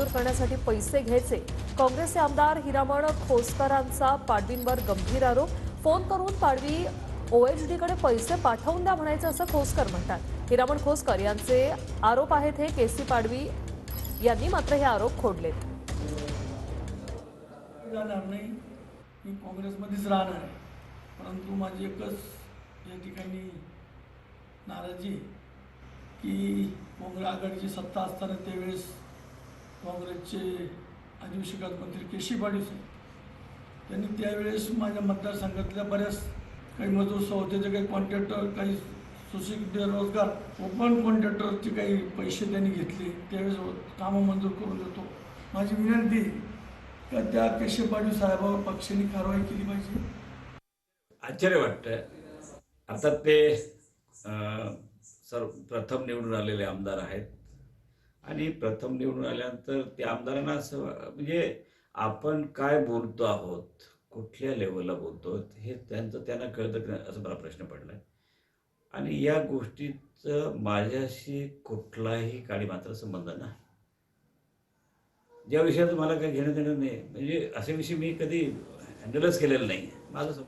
मंजूर करण्यासाठी पैसे घ्यायचे. काँग्रेसचे आमदार हिरामण खोसकरांचा पाडवींवर गंभीर आरोप. फोन करून पाडवी ओएचडीकडे पैसे पाठवून द्या म्हणायचं असं खोसकर म्हणतात. हिरामण खोसकर यांचे आरोप आहेत हे. केसी पाडवी यांनी मात्र हे आरोप खोडलेत. जाणार नाही, मी काँग्रेसमध्येच राहणार आहे. परंतु माझी एकच या ठिकाणी नाराजी की काँग्रेस आघाडीची सत्ता असताना त्यावेळेस काँग्रेसचे अधिवेशनात मंत्री केसी पाडवी त्यांनी त्यावेळेस माझ्या मतदारसंघातल्या बऱ्याच काही मजूर होते, काही कॉन्ट्रॅक्टर, काही सुशिक्षित बेरोजगार ओपन कॉन्ट्रॅक्टरचे काही पैसे त्यांनी घेतले. त्यावेळेस कामं मंजूर करून देतो. माझी विनंती का त्या केशव पाडवी साहेबांवर पक्षाने कारवाई केली पाहिजे. आश्चर्य वाटतं. आता ते प्रथम निवडून आलेले आमदार आहेत आणि प्रथम निवडून आल्यानंतर त्या आमदारांना असं म्हणजे आपण काय बोलतो आहोत, कुठल्या लेवलला बोलतो हे त्यांना कळतं की असं मला प्रश्न पडला आहे. आणि या गोष्टीचं माझ्याशी कुठलाही काडीमात्र संबंध नाही. ज्या विषयाचं मला काही घेणं देणं नाही, म्हणजे असे विषय मी कधी हँडलच केलेलं नाही. माझं